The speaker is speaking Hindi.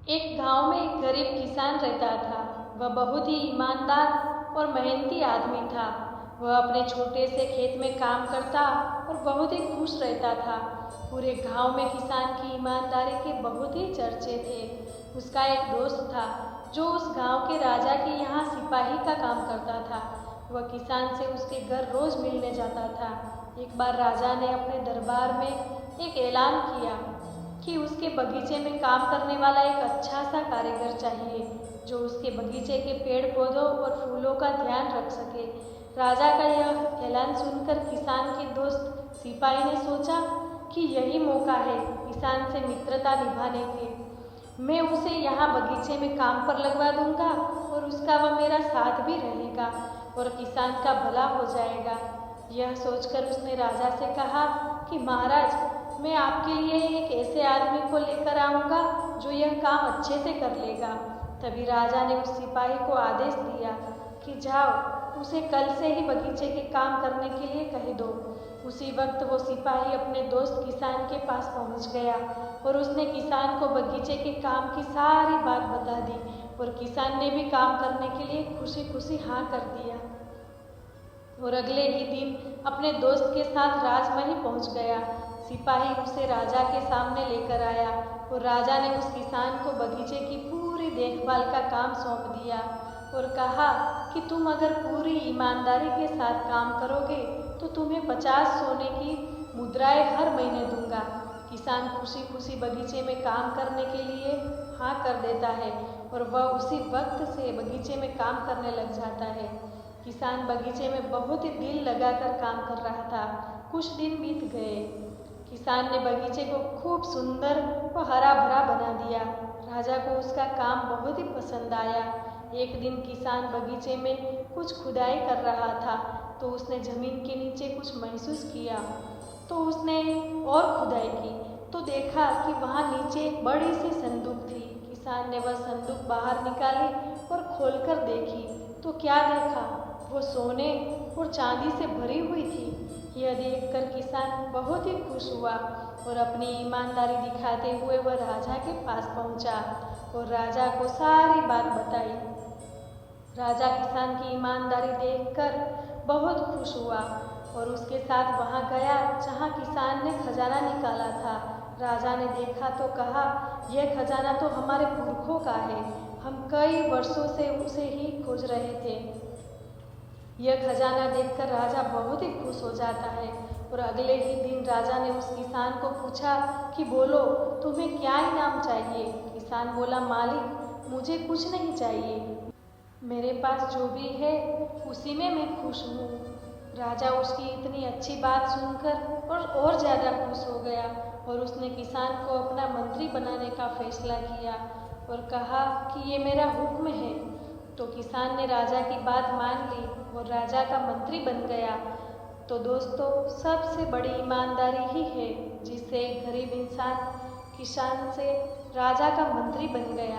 एक गांव में एक गरीब किसान रहता था। वह बहुत ही ईमानदार और मेहनती आदमी था। वह अपने छोटे से खेत में काम करता और बहुत ही खुश रहता था। पूरे गांव में किसान की ईमानदारी के बहुत ही चर्चे थे। उसका एक दोस्त था जो उस गांव के राजा के यहाँ सिपाही का काम करता था। वह किसान से उसके घर रोज मिलने जाता था। एक बार राजा ने अपने दरबार में एक ऐलान किया कि उसके बगीचे में काम करने वाला एक अच्छा सा कारीगर चाहिए जो उसके बगीचे के पेड़ पौधों और फूलों का ध्यान रख सके। राजा का यह ऐलान सुनकर किसान के दोस्त सिपाही ने सोचा कि यही मौका है किसान से मित्रता निभाने के। मैं उसे यहाँ बगीचे में काम पर लगवा दूंगा और उसका वह मेरा साथ भी रहेगा और किसान का भला हो जाएगा। यह सोचकर उसने राजा से कहा कि महाराज, मैं आपके लिए एक ऐसे आदमी को लेकर आऊँगा जो यह काम अच्छे से कर लेगा। तभी राजा ने उस सिपाही को आदेश दिया कि जाओ, उसे कल से ही बगीचे के काम करने के लिए कह दो। उसी वक्त वो सिपाही अपने दोस्त किसान के पास पहुंच गया और उसने किसान को बगीचे के काम की सारी बात बता दी और किसान ने भी काम करने के लिए खुशी खुशी हाँ कर दिया और अगले ही दिन अपने दोस्त के साथ राजमहल पहुंच गया। सिपाही उसे राजा के सामने लेकर आया और राजा ने उस किसान को बगीचे की पूरी देखभाल का काम सौंप दिया और कहा कि तुम अगर पूरी ईमानदारी के साथ काम करोगे तो तुम्हें 50 सोने की मुद्राएं हर महीने दूंगा। किसान खुशी खुशी बगीचे में काम करने के लिए हाँ कर देता है और वह उसी वक्त से बगीचे में काम करने लग जाता है। किसान बगीचे में बहुत ही दिल लगाकर काम कर रहा था। कुछ दिन बीत गए। किसान ने बगीचे को खूब सुंदर व हरा भरा बना दिया। राजा को उसका काम बहुत ही पसंद आया। एक दिन किसान बगीचे में कुछ खुदाई कर रहा था तो उसने जमीन के नीचे कुछ महसूस किया। तो उसने और खुदाई की तो देखा कि वहाँ नीचे एक बड़ी सी संदूक थी। किसान ने वह संदूक बाहर निकाली और खोलकर देखी तो क्या देखा, वो सोने और चांदी से भरी हुई थी। यह देखकर किसान बहुत ही खुश हुआ और अपनी ईमानदारी दिखाते हुए वह राजा के पास पहुंचा और राजा को सारी बात बताई। राजा किसान की ईमानदारी देखकर बहुत खुश हुआ और उसके साथ वहां गया जहां किसान ने खजाना निकाला था। राजा ने देखा तो कहा, यह खजाना तो हमारे पुरखों का है, हम कई वर्षों से उसे ही खोज रहे थे। यह खजाना देखकर राजा बहुत ही खुश हो जाता है और अगले ही दिन राजा ने उस किसान को पूछा कि बोलो, तुम्हें क्या इनाम चाहिए। किसान बोला, मालिक, मुझे कुछ नहीं चाहिए, मेरे पास जो भी है उसी में मैं खुश हूँ। राजा उसकी इतनी अच्छी बात सुनकर और ज़्यादा खुश हो गया और उसने किसान को अपना मंत्री बनाने का फैसला किया और कहा कि ये मेरा हुक्म है। तो किसान ने राजा की बात मान ली और राजा का मंत्री बन गया। तो दोस्तों, सबसे बड़ी ईमानदारी ही है जिससे एक गरीब इंसान किसान से राजा का मंत्री बन गया।